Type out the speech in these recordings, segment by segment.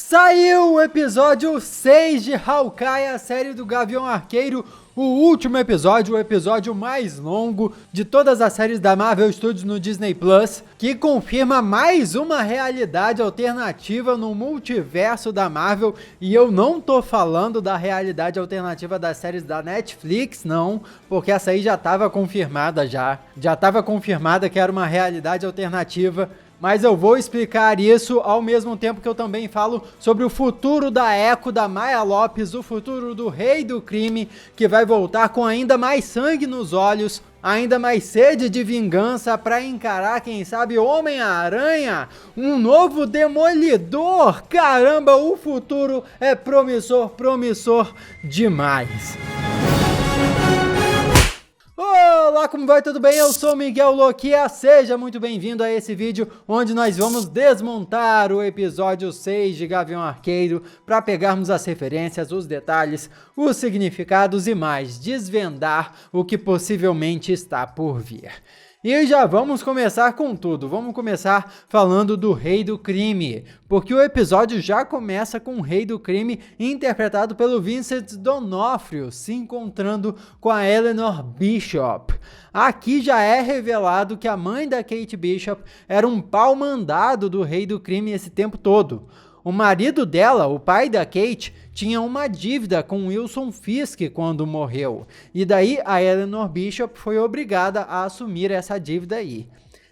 Saiu o episódio 6 de Hawkeye, a série do Gavião Arqueiro, o último episódio, o episódio mais longo de todas as séries da Marvel Studios no Disney Plus, que confirma mais uma realidade alternativa no multiverso da Marvel. E eu não tô falando da realidade alternativa das séries da Netflix, não, porque essa aí já estava confirmada já estava confirmada que era uma realidade alternativa. Mas eu vou explicar isso ao mesmo tempo que eu também falo sobre o futuro da Echo, da Maya Lopes, o futuro do Rei do Crime, que vai voltar com ainda mais sangue nos olhos, ainda mais sede de vingança para encarar, quem sabe, Homem-Aranha, um novo Demolidor. Caramba, o futuro é promissor, promissor demais. Olá, como vai? Tudo bem? Eu sou Miguel Loquia, seja muito bem-vindo a esse vídeo onde nós vamos desmontar o episódio 6 de Gavião Arqueiro para pegarmos as referências, os detalhes, os significados e mais, desvendar o que possivelmente está por vir. E já vamos começar com tudo, vamos começar falando do Rei do Crime, porque o episódio já começa com o Rei do Crime interpretado pelo Vincent D'Onofrio se encontrando com a Eleanor Bishop. Aqui já é revelado que a mãe da Kate Bishop era um pau-mandado do Rei do Crime esse tempo todo. O marido dela, o pai da Kate, tinha uma dívida com Wilson Fisk quando morreu, e daí a Eleanor Bishop foi obrigada a assumir essa dívida aí.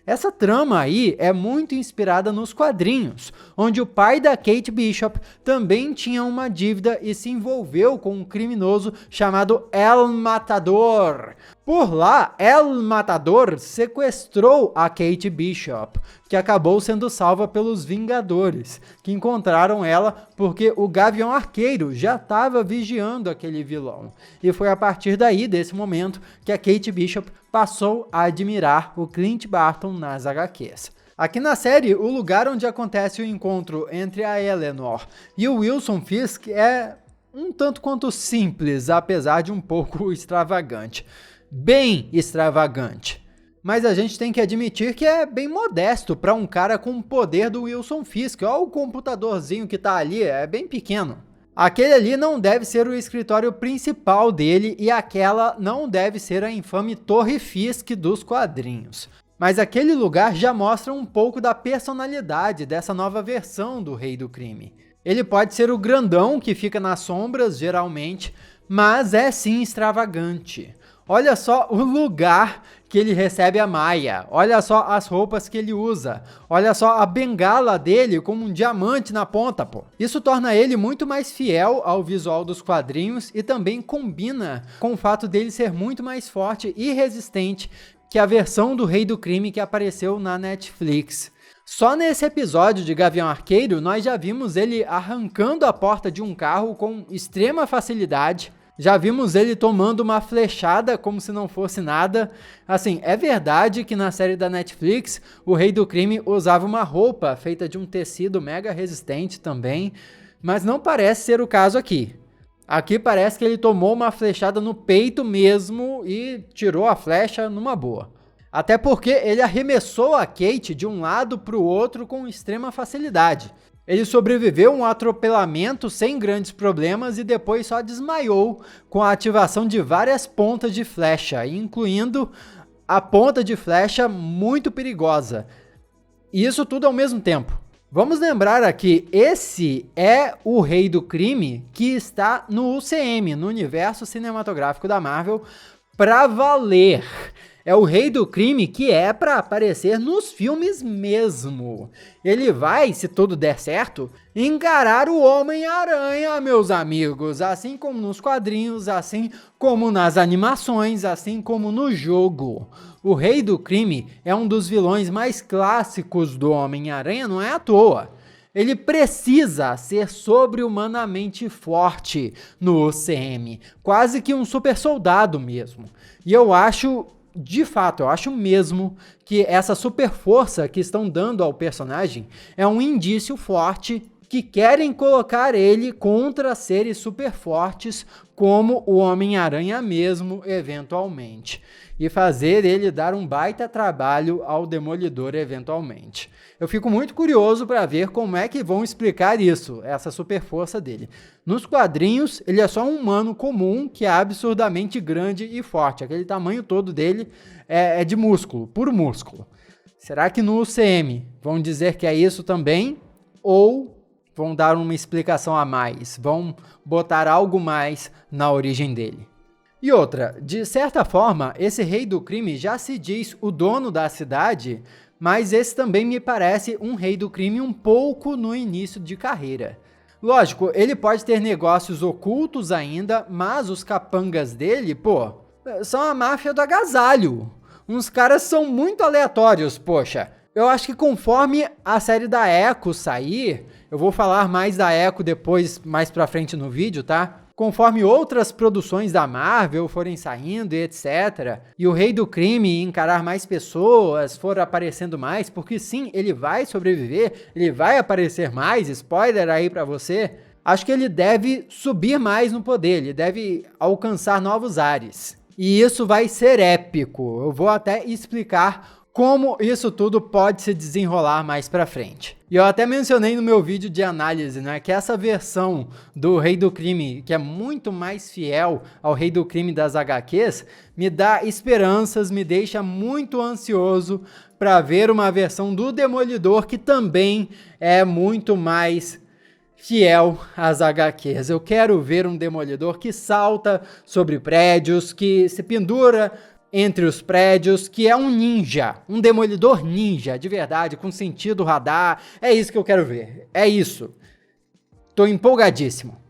Essa trama aí é muito inspirada nos quadrinhos, onde o pai da Kate Bishop também tinha uma dívida e se envolveu com um criminoso chamado El Matador. Por lá, El Matador sequestrou a Kate Bishop, que acabou sendo salva pelos Vingadores, que encontraram ela porque o Gavião Arqueiro já estava vigiando aquele vilão. E foi a partir daí, desse momento, que a Kate Bishop passou a admirar o Clint Barton nas HQs. Aqui na série, o lugar onde acontece o encontro entre a Eleanor e o Wilson Fisk é um tanto quanto simples, apesar de um pouco extravagante. Bem extravagante. Mas a gente tem que admitir que é bem modesto para um cara com o poder do Wilson Fisk. Olha o computadorzinho que tá ali, é bem pequeno. Aquele ali não deve ser o escritório principal dele e aquela não deve ser a infame Torre Fisk dos quadrinhos. Mas aquele lugar já mostra um pouco da personalidade dessa nova versão do Rei do Crime. Ele pode ser o grandão que fica nas sombras, geralmente, mas é sim extravagante. Olha só o lugar que ele recebe a Maya, olha só as roupas que ele usa, olha só a bengala dele com um diamante na ponta, pô. Isso torna ele muito mais fiel ao visual dos quadrinhos e também combina com o fato dele ser muito mais forte e resistente que a versão do Rei do Crime que apareceu na Netflix. Só nesse episódio de Gavião Arqueiro, nós já vimos ele arrancando a porta de um carro com extrema facilidade. Já vimos ele tomando uma flechada como se não fosse nada. Assim, é verdade que na série da Netflix, o Rei do Crime usava uma roupa feita de um tecido mega resistente também, mas não parece ser o caso aqui. Aqui parece que ele tomou uma flechada no peito mesmo e tirou a flecha numa boa. Até porque ele arremessou a Kate de um lado para o outro com extrema facilidade. Ele sobreviveu a um atropelamento sem grandes problemas e depois só desmaiou com a ativação de várias pontas de flecha, incluindo a ponta de flecha muito perigosa. E isso tudo ao mesmo tempo. Vamos lembrar aqui, esse é o Rei do Crime que está no UCM, no universo cinematográfico da Marvel, pra valer. É o Rei do Crime que é para aparecer nos filmes mesmo. Ele vai, se tudo der certo, encarar o Homem-Aranha, meus amigos. Assim como nos quadrinhos, assim como nas animações, assim como no jogo. O Rei do Crime é um dos vilões mais clássicos do Homem-Aranha, não é à toa. Ele precisa ser sobre-humanamente forte no UCM. Quase que um super soldado mesmo. E eu acho... De fato, eu acho mesmo que essa super força que estão dando ao personagem é um indício forte que querem colocar ele contra seres super fortes, como o Homem-Aranha mesmo, eventualmente, e fazer ele dar um baita trabalho ao Demolidor eventualmente. Eu fico muito curioso para ver como é que vão explicar isso, essa super força dele. Nos quadrinhos, ele é só um humano comum que é absurdamente grande e forte. Aquele tamanho todo dele é de músculo, puro músculo. Será que no UCM vão dizer que é isso também? Ou vão dar uma explicação a mais? Vão botar algo mais na origem dele? E outra, de certa forma, esse rei do crime já se diz o dono da cidade, mas esse também me parece um rei do crime um pouco no início de carreira. Lógico, ele pode ter negócios ocultos ainda, mas os capangas dele, pô, são a máfia do agasalho. Uns caras são muito aleatórios, poxa. Eu acho que conforme a série da Echo sair, eu vou falar mais da Echo depois, mais pra frente no vídeo, tá? Conforme outras produções da Marvel forem saindo e etc, e o Rei do Crime encarar mais pessoas, for aparecendo mais, porque sim, ele vai sobreviver, ele vai aparecer mais, spoiler aí pra você, acho que ele deve subir mais no poder, ele deve alcançar novos ares. E isso vai ser épico, eu vou até explicar como isso tudo pode se desenrolar mais pra frente. E eu até mencionei no meu vídeo de análise, né, que essa versão do Rei do Crime, que é muito mais fiel ao Rei do Crime das HQs, me dá esperanças, me deixa muito ansioso para ver uma versão do Demolidor que também é muito mais fiel às HQs. Eu quero ver um Demolidor que salta sobre prédios, que se pendura entre os prédios, que é um ninja, um demolidor ninja, de verdade, com sentido radar. É isso que eu quero ver, é isso. Tô empolgadíssimo.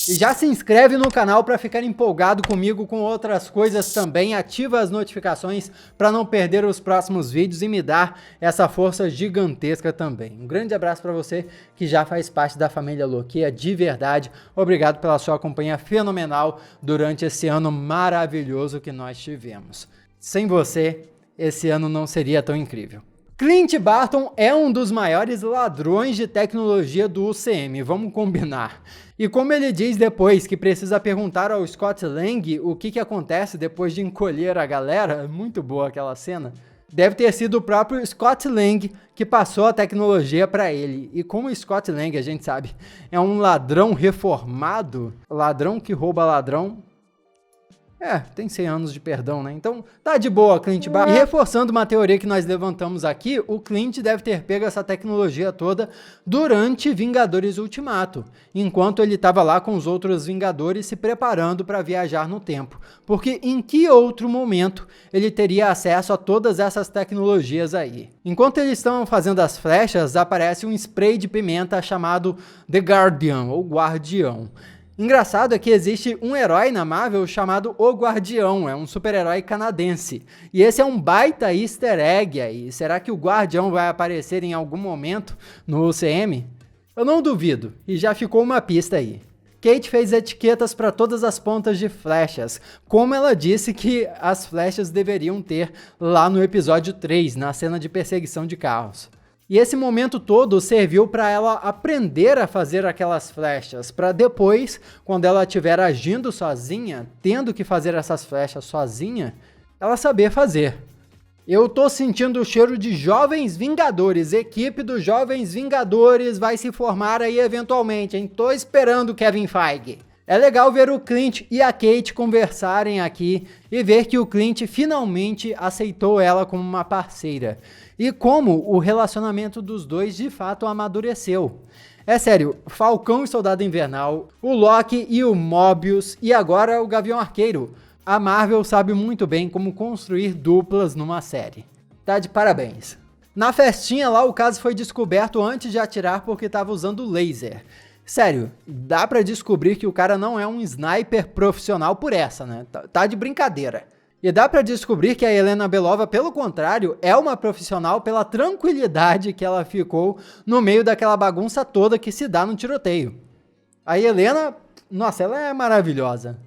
E já se inscreve no canal para ficar empolgado comigo com outras coisas também. Ativa as notificações para não perder os próximos vídeos e me dar essa força gigantesca também. Um grande abraço para você que já faz parte da família Loquia, de verdade. Obrigado pela sua companhia fenomenal durante esse ano maravilhoso que nós tivemos. Sem você, esse ano não seria tão incrível. Clint Barton é um dos maiores ladrões de tecnologia do UCM, vamos combinar. E como ele diz depois que precisa perguntar ao Scott Lang o que acontece depois de encolher a galera, muito boa aquela cena, deve ter sido o próprio Scott Lang que passou a tecnologia para ele. E como o Scott Lang, a gente sabe, é um ladrão reformado, ladrão que rouba ladrão, tem 100 anos de perdão, né? Então, tá de boa, Clint Barton. E reforçando uma teoria que nós levantamos aqui, o Clint deve ter pego essa tecnologia toda durante Vingadores Ultimato, enquanto ele estava lá com os outros Vingadores se preparando para viajar no tempo. Porque em que outro momento ele teria acesso a todas essas tecnologias aí? Enquanto eles estão fazendo as flechas, aparece um spray de pimenta chamado The Guardian, ou Guardião. Engraçado é que existe um herói na Marvel chamado O Guardião, é um super-herói canadense. E esse é um baita easter egg aí. Será que o Guardião vai aparecer em algum momento no UCM? Eu não duvido, e já ficou uma pista aí. Kate fez etiquetas para todas as pontas de flechas, como ela disse que as flechas deveriam ter lá no episódio 3, na cena de perseguição de carros. E esse momento todo serviu para ela aprender a fazer aquelas flechas, para depois, quando ela estiver agindo sozinha, tendo que fazer essas flechas sozinha, ela saber fazer. Eu tô sentindo o cheiro de Jovens Vingadores, equipe dos Jovens Vingadores vai se formar aí eventualmente, hein? Tô esperando o Kevin Feige. É legal ver o Clint e a Kate conversarem aqui e ver que o Clint finalmente aceitou ela como uma parceira. E como o relacionamento dos dois de fato amadureceu. É sério, Falcão e Soldado Invernal, o Loki e o Mobius e agora o Gavião Arqueiro. A Marvel sabe muito bem como construir duplas numa série. Tá de parabéns. Na festinha lá o caso foi descoberto antes de atirar porque estava usando laser. Sério, dá pra descobrir que o cara não é um sniper profissional por essa, né? Tá de brincadeira. E dá pra descobrir que a Helena Belova, pelo contrário, é uma profissional pela tranquilidade que ela ficou no meio daquela bagunça toda que se dá no tiroteio. A Helena, nossa, ela é maravilhosa.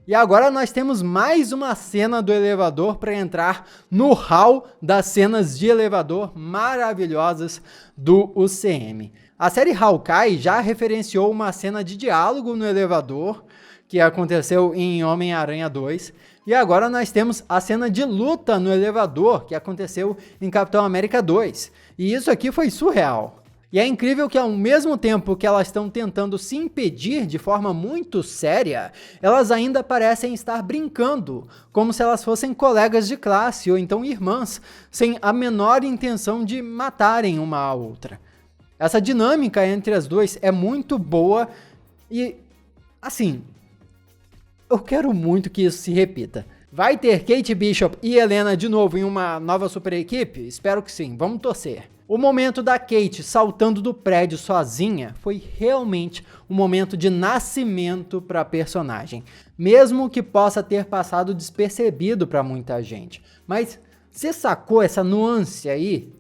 E agora nós temos mais uma cena do elevador para entrar no hall das cenas de elevador maravilhosas do UCM. A série Hawkeye já referenciou uma cena de diálogo no elevador, que aconteceu em Homem-Aranha 2, e agora nós temos a cena de luta no elevador, que aconteceu em Capitão América 2, e isso aqui foi surreal. E é incrível que ao mesmo tempo que elas estão tentando se impedir de forma muito séria, elas ainda parecem estar brincando, como se elas fossem colegas de classe ou então irmãs, sem a menor intenção de matarem uma a outra. Essa dinâmica entre as duas é muito boa e, assim, eu quero muito que isso se repita. Vai ter Kate Bishop e Helena de novo em uma nova super equipe? Espero que sim, vamos torcer. O momento da Kate saltando do prédio sozinha foi realmente um momento de nascimento para a personagem, mesmo que possa ter passado despercebido para muita gente. Mas você sacou essa nuance aí?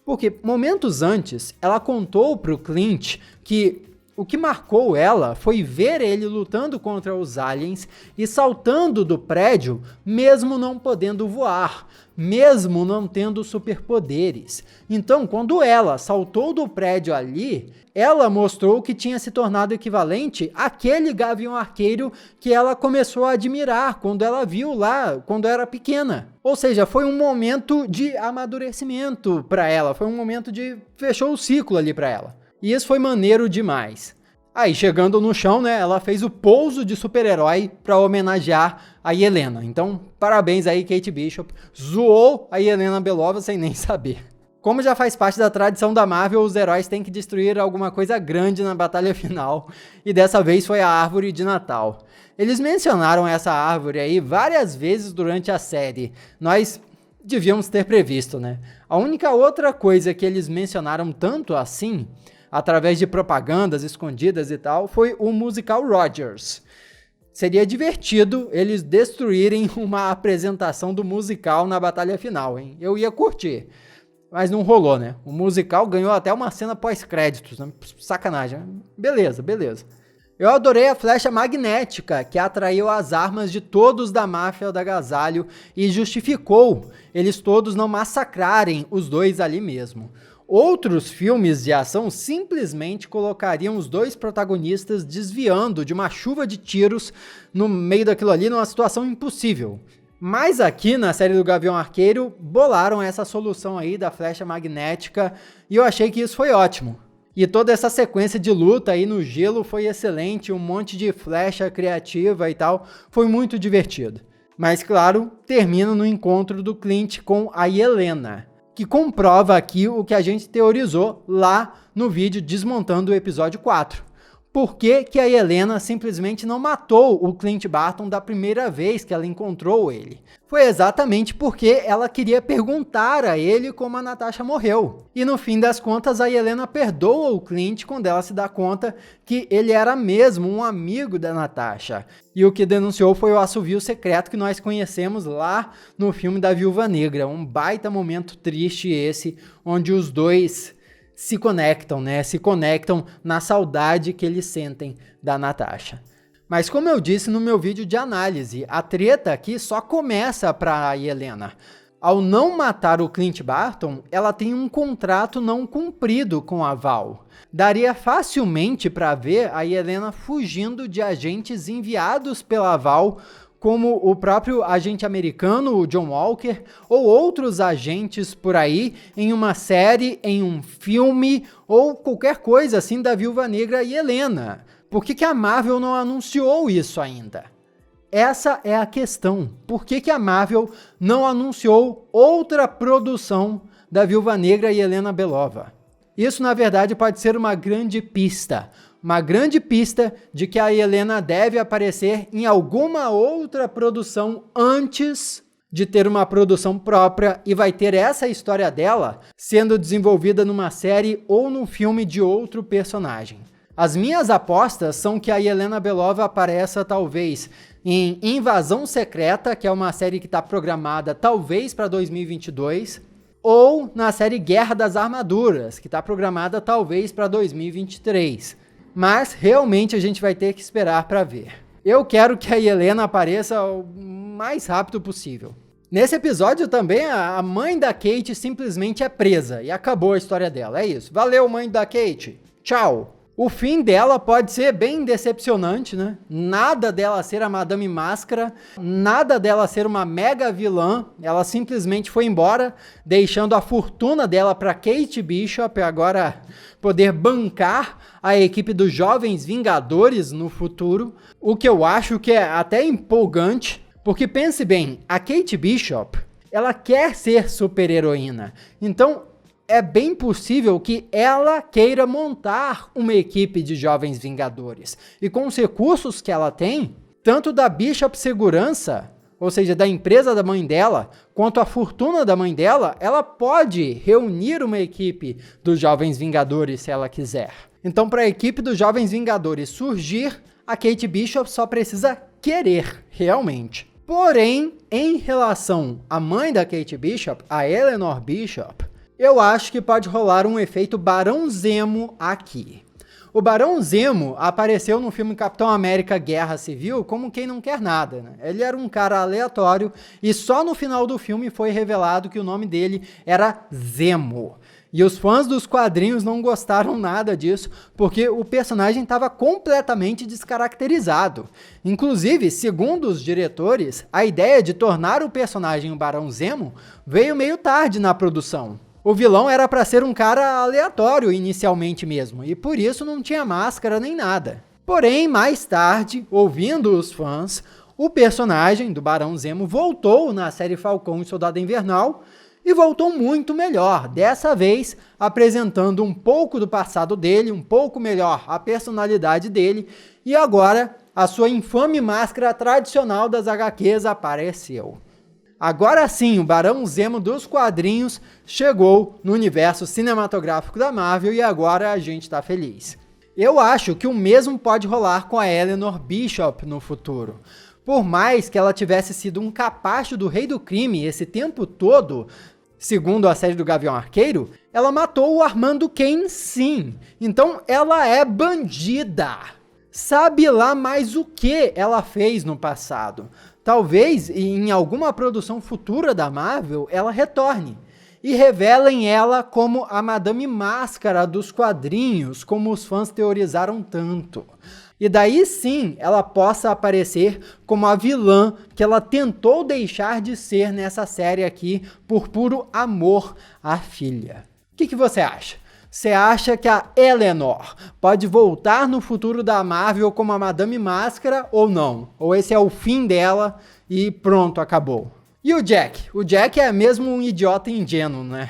Porque momentos antes, ela contou para o Clint que o que marcou ela foi ver ele lutando contra os aliens e saltando do prédio, mesmo não podendo voar, mesmo não tendo superpoderes. Então, quando ela saltou do prédio ali, ela mostrou que tinha se tornado equivalente àquele Gavião Arqueiro que ela começou a admirar quando ela viu lá, quando era pequena. Ou seja, foi um momento de amadurecimento para ela, foi um momento de fechou o ciclo ali para ela. E isso foi maneiro demais. Aí, chegando no chão, né, ela fez o pouso de super-herói para homenagear a Yelena. Então, parabéns aí, Kate Bishop. Zoou a Yelena Belova sem nem saber. Como já faz parte da tradição da Marvel, os heróis têm que destruir alguma coisa grande na batalha final. E dessa vez foi a árvore de Natal. Eles mencionaram essa árvore aí várias vezes durante a série. Nós devíamos ter previsto, né? A única outra coisa que eles mencionaram tanto assim, através de propagandas escondidas e tal, foi o musical Rogers. Seria divertido eles destruírem uma apresentação do musical na batalha final, hein? Eu ia curtir, mas não rolou, né? O musical ganhou até uma cena pós-créditos, né? Sacanagem. Beleza, beleza. Eu adorei a flecha magnética que atraiu as armas de todos da máfia da Agasalho e justificou eles todos não massacrarem os dois ali mesmo. Outros filmes de ação simplesmente colocariam os dois protagonistas desviando de uma chuva de tiros no meio daquilo ali numa situação impossível. Mas aqui na série do Gavião Arqueiro bolaram essa solução aí da flecha magnética e eu achei que isso foi ótimo. E toda essa sequência de luta aí no gelo foi excelente, um monte de flecha criativa e tal, foi muito divertido. Mas claro, termina no encontro do Clint com a Yelena, que comprova aqui o que a gente teorizou lá no vídeo desmontando o episódio 4. Por que que a Yelena simplesmente não matou o Clint Barton da primeira vez que ela encontrou ele? Foi exatamente porque ela queria perguntar a ele como a Natasha morreu. E no fim das contas, a Yelena perdoa o Clint quando ela se dá conta que ele era mesmo um amigo da Natasha. E o que denunciou foi o assovio secreto que nós conhecemos lá no filme da Viúva Negra. Um baita momento triste esse, onde os dois se conectam, né? Se conectam na saudade que eles sentem da Natasha. Mas como eu disse no meu vídeo de análise, a treta aqui só começa para a Yelena. Ao não matar o Clint Barton, ela tem um contrato não cumprido com a Val. Daria facilmente para ver a Yelena fugindo de agentes enviados pela Val, como o próprio agente americano, o John Walker, ou outros agentes por aí, em uma série, em um filme, ou qualquer coisa assim da Viúva Negra e Helena. Por que a Marvel não anunciou isso ainda? Essa é a questão. Por que a Marvel não anunciou outra produção da Viúva Negra e Helena Belova? Isso, na verdade, pode ser uma grande pista. Uma grande pista de que a Yelena deve aparecer em alguma outra produção antes de ter uma produção própria e vai ter essa história dela sendo desenvolvida numa série ou num filme de outro personagem. As minhas apostas são que a Yelena Belova apareça talvez em Invasão Secreta, que é uma série que está programada talvez para 2022, ou na série Guerra das Armaduras, que está programada talvez para 2023. Mas realmente a gente vai ter que esperar para ver. Eu quero que a Yelena apareça o mais rápido possível. Nesse episódio também a mãe da Kate simplesmente é presa e acabou a história dela, é isso. Valeu, mãe da Kate! tchau. O fim dela pode ser bem decepcionante, né? Nada dela ser a Madame Máscara, nada dela ser uma mega vilã, ela simplesmente foi embora, deixando a fortuna dela para Kate Bishop agora poder bancar a equipe dos Jovens Vingadores no futuro, o que eu acho que é até empolgante, porque pense bem, a Kate Bishop, ela quer ser super-heroína, então é bem possível que ela queira montar uma equipe de Jovens Vingadores. E com os recursos que ela tem, tanto da Bishop Segurança, ou seja, da empresa da mãe dela, quanto a fortuna da mãe dela, ela pode reunir uma equipe dos Jovens Vingadores se ela quiser. Então, para a equipe dos Jovens Vingadores surgir, a Kate Bishop só precisa querer, realmente. Porém, em relação à mãe da Kate Bishop, a Eleanor Bishop, eu acho que pode rolar um efeito Barão Zemo aqui. O Barão Zemo apareceu no filme Capitão América Guerra Civil como quem não quer nada, né? Ele era um cara aleatório e só no final do filme foi revelado que o nome dele era Zemo. E os fãs dos quadrinhos não gostaram nada disso, porque o personagem estava completamente descaracterizado. Inclusive, segundo os diretores, a ideia de tornar o personagem o Barão Zemo veio meio tarde na produção. O vilão era para ser um cara aleatório inicialmente mesmo, e por isso não tinha máscara nem nada. Porém, mais tarde, ouvindo os fãs, o personagem do Barão Zemo voltou na série Falcão e Soldado Invernal, e voltou muito melhor, dessa vez apresentando um pouco do passado dele, um pouco melhor a personalidade dele, e agora a sua infame máscara tradicional das HQs apareceu. Agora sim, o Barão Zemo dos quadrinhos chegou no universo cinematográfico da Marvel e agora a gente tá feliz. Eu acho que o mesmo pode rolar com a Eleanor Bishop no futuro. Por mais que ela tivesse sido um capacho do Rei do Crime esse tempo todo, segundo a série do Gavião Arqueiro, ela matou o Armando Kane sim. Então ela é bandida. Sabe lá mais o que ela fez no passado. Talvez em alguma produção futura da Marvel ela retorne e revelem ela como a Madame Máscara dos quadrinhos, como os fãs teorizaram tanto. E daí sim ela possa aparecer como a vilã que ela tentou deixar de ser nessa série aqui por puro amor à filha. O que você acha? Você acha que a Eleanor pode voltar no futuro da Marvel como a Madame Máscara ou não? Ou esse é o fim dela e pronto, acabou? E o Jack? O Jack é mesmo um idiota ingênuo, né?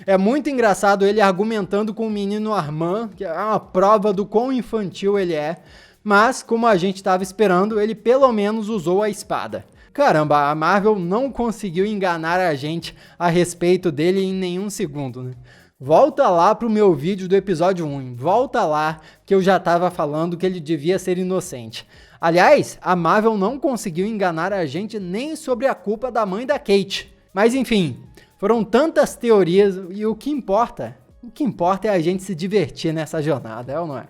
É muito engraçado ele argumentando com o menino Armand, que é uma prova do quão infantil ele é. Mas, como a gente estava esperando, ele pelo menos usou a espada. Caramba, a Marvel não conseguiu enganar a gente a respeito dele em nenhum segundo, né? Volta lá pro meu vídeo do episódio 1, volta lá que eu já tava falando que ele devia ser inocente. Aliás, a Marvel não conseguiu enganar a gente nem sobre a culpa da mãe da Kate. Mas enfim, foram tantas teorias e o que importa é a gente se divertir nessa jornada, é ou não é?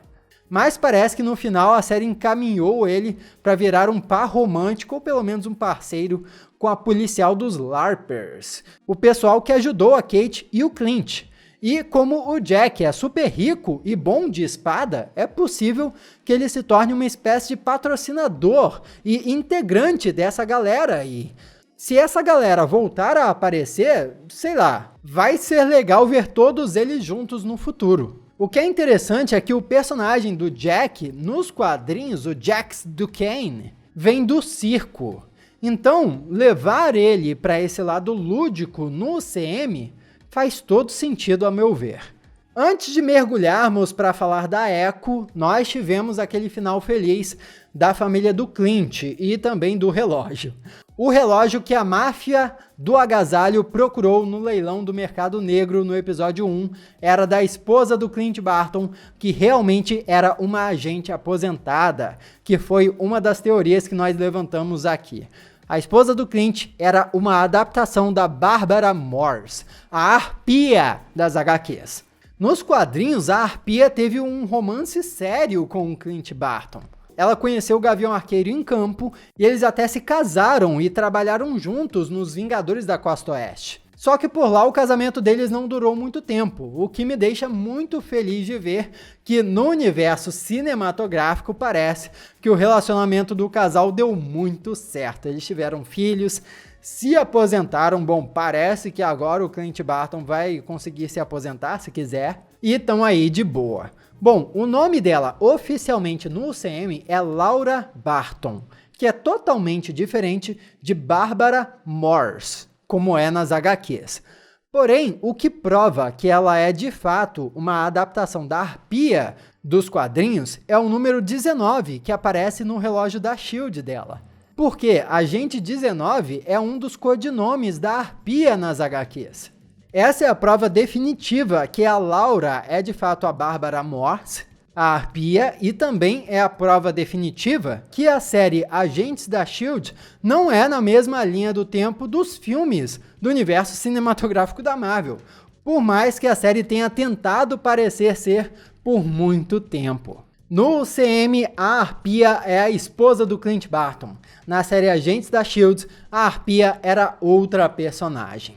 Mas parece que no final a série encaminhou ele para virar um par romântico ou pelo menos um parceiro com a policial dos LARPers, o pessoal que ajudou a Kate e o Clint. E como o Jack é super rico e bom de espada, é possível que ele se torne uma espécie de patrocinador e integrante dessa galera. E se essa galera voltar a aparecer, sei lá, vai ser legal ver todos eles juntos no futuro. O que é interessante é que o personagem do Jack, nos quadrinhos, o Jax Duquesne, vem do circo. Então, levar ele para esse lado lúdico no CM faz todo sentido a meu ver. Antes de mergulharmos para falar da Echo, nós tivemos aquele final feliz da família do Clint e também do relógio. O relógio que a máfia do agasalho procurou no leilão do mercado negro no episódio 1 era da esposa do Clint Barton, que realmente era uma agente aposentada, que foi uma das teorias que nós levantamos aqui. A esposa do Clint era uma adaptação da Bárbara Morse, a arpia das HQs. Nos quadrinhos, a arpia teve um romance sério com o Clint Barton. Ela conheceu o Gavião Arqueiro em campo e eles até se casaram e trabalharam juntos nos Vingadores da Costa Oeste. Só que por lá o casamento deles não durou muito tempo, o que me deixa muito feliz de ver que no universo cinematográfico parece que o relacionamento do casal deu muito certo. Eles tiveram filhos, se aposentaram, bom, parece que agora o Clint Barton vai conseguir se aposentar se quiser, e estão aí de boa. Bom, o nome dela oficialmente no UCM é Laura Barton, que é totalmente diferente de Barbara Morse, como é nas HQs. Porém, o que prova que ela é de fato uma adaptação da Arpia dos quadrinhos é o número 19, que aparece no relógio da SHIELD dela. Porque Agente 19 é um dos codinomes da Arpia nas HQs. Essa é a prova definitiva que a Laura é de fato a Barbara Morse, a Arpia, e também é a prova definitiva que a série Agentes da SHIELD não é na mesma linha do tempo dos filmes do universo cinematográfico da Marvel, por mais que a série tenha tentado parecer ser por muito tempo. No UCM, a Arpia é a esposa do Clint Barton. Na série Agentes da SHIELD, a Arpia era outra personagem.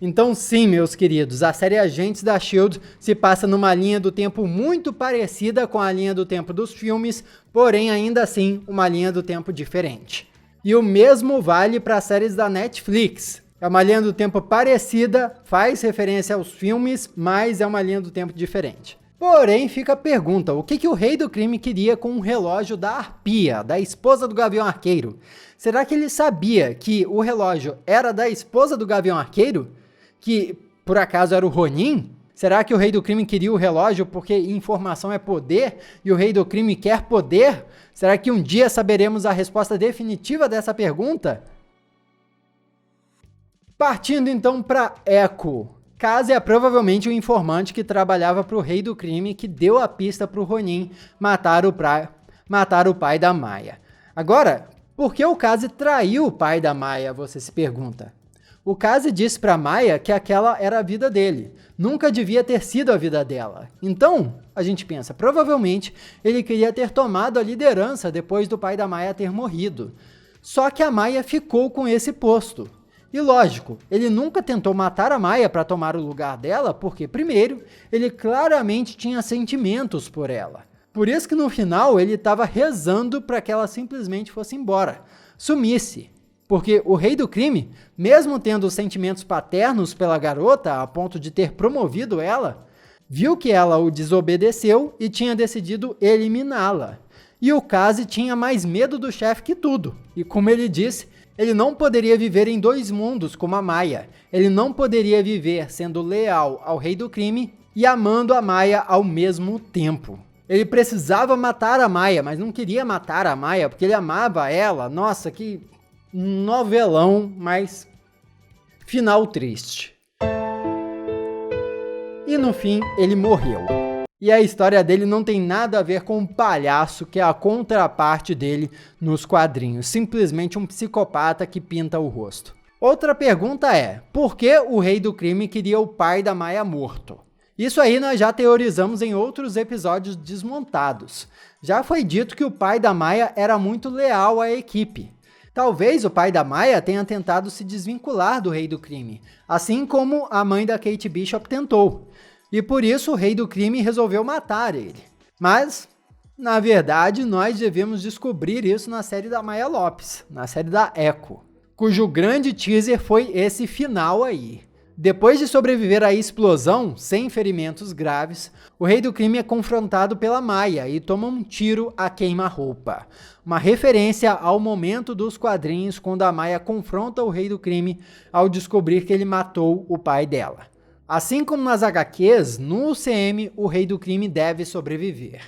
Então sim, meus queridos, a série Agentes da SHIELD se passa numa linha do tempo muito parecida com a linha do tempo dos filmes, porém ainda assim uma linha do tempo diferente. E o mesmo vale para as séries da Netflix. É uma linha do tempo parecida, faz referência aos filmes, mas é uma linha do tempo diferente. Porém, fica a pergunta, o que o Rei do Crime queria com o relógio da Arpia, da esposa do Gavião Arqueiro? Será que ele sabia que o relógio era da esposa do Gavião Arqueiro? Que, por acaso, era o Ronin? Será que o Rei do Crime queria o relógio porque informação é poder e o Rei do Crime quer poder? Será que um dia saberemos a resposta definitiva dessa pergunta? Partindo então para Echo. Kaz é provavelmente o informante que trabalhava para o Rei do Crime que deu a pista para o Ronin matar o pai da Maya. Agora, por que o Kaz traiu o pai da Maya, você se pergunta? O Kaz disse para Maya que aquela era a vida dele, nunca devia ter sido a vida dela. Então, a gente pensa, provavelmente ele queria ter tomado a liderança depois do pai da Maya ter morrido. Só que a Maya ficou com esse posto. E lógico, ele nunca tentou matar a Maya para tomar o lugar dela, porque primeiro, ele claramente tinha sentimentos por ela. Por isso que no final ele estava rezando para que ela simplesmente fosse embora, sumisse. Porque o Rei do Crime, mesmo tendo sentimentos paternos pela garota a ponto de ter promovido ela, viu que ela o desobedeceu e tinha decidido eliminá-la. E o Kaz tinha mais medo do chefe que tudo. E como ele disse, ele não poderia viver em dois mundos como a Maya. Ele não poderia viver sendo leal ao Rei do Crime e amando a Maya ao mesmo tempo. Ele precisava matar a Maya, mas não queria matar a Maya porque ele amava ela. Nossa, que novelão, mas final triste. E no fim, ele morreu. E a história dele não tem nada a ver com um palhaço que é a contraparte dele nos quadrinhos. Simplesmente um psicopata que pinta o rosto. Outra pergunta é, por que o Rei do Crime queria o pai da Maya morto? Isso aí nós já teorizamos em outros episódios desmontados. Já foi dito que o pai da Maya era muito leal à equipe. Talvez o pai da Maya tenha tentado se desvincular do Rei do Crime, assim como a mãe da Kate Bishop tentou. E por isso o Rei do Crime resolveu matar ele. Mas, na verdade, nós devemos descobrir isso na série da Maya Lopes, na série da Echo, cujo grande teaser foi esse final aí. Depois de sobreviver à explosão, sem ferimentos graves, o Rei do Crime é confrontado pela Maya e toma um tiro a queima-roupa. Uma referência ao momento dos quadrinhos quando a Maya confronta o Rei do Crime ao descobrir que ele matou o pai dela. Assim como nas HQs, no UCM o Rei do Crime deve sobreviver.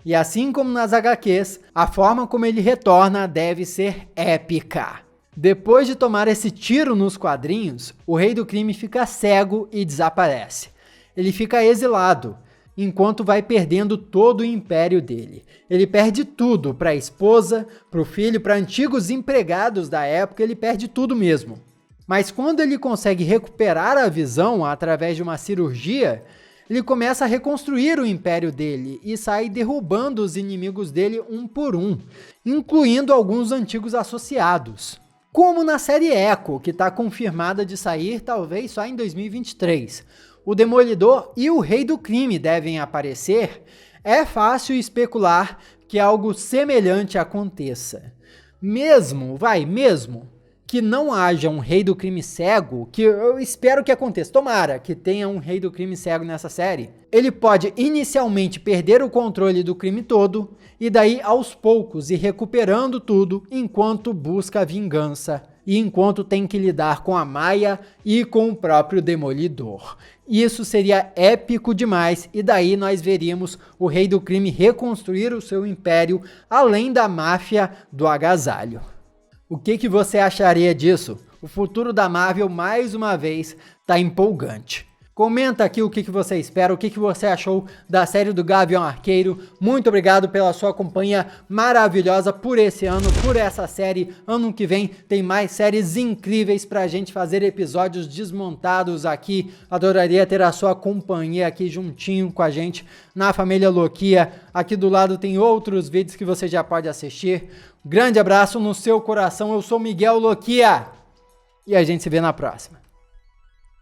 E assim como nas HQs, a forma como ele retorna deve ser épica. Depois de tomar esse tiro nos quadrinhos, o Rei do Crime fica cego e desaparece. Ele fica exilado, enquanto vai perdendo todo o império dele. Ele perde tudo para a esposa, para o filho, para antigos empregados da época, ele perde tudo mesmo. Mas quando ele consegue recuperar a visão através de uma cirurgia, ele começa a reconstruir o império dele e sai derrubando os inimigos dele um por um, incluindo alguns antigos associados. Como na série Echo, que está confirmada de sair talvez só em 2023. O Demolidor e o Rei do Crime devem aparecer. É fácil especular que algo semelhante aconteça. Mesmo que não haja um Rei do Crime cego, que eu espero que aconteça, tomara que tenha um Rei do Crime cego nessa série, ele pode inicialmente perder o controle do crime todo e daí aos poucos ir recuperando tudo enquanto busca a vingança e enquanto tem que lidar com a Maia e com o próprio Demolidor. Isso seria épico demais e daí nós veríamos o Rei do Crime reconstruir o seu império além da máfia do agasalho. O que você acharia disso? O futuro da Marvel, mais uma vez, tá empolgante. Comenta aqui o que você espera, o que você achou da série do Gavião Arqueiro. Muito obrigado pela sua companhia maravilhosa por esse ano, por essa série. Ano que vem tem mais séries incríveis pra gente fazer episódios desmontados aqui. Adoraria ter a sua companhia aqui juntinho com a gente na família Loquia. Aqui do lado tem outros vídeos que você já pode assistir. Grande abraço no seu coração, eu sou Miguel Loquia e a gente se vê na próxima.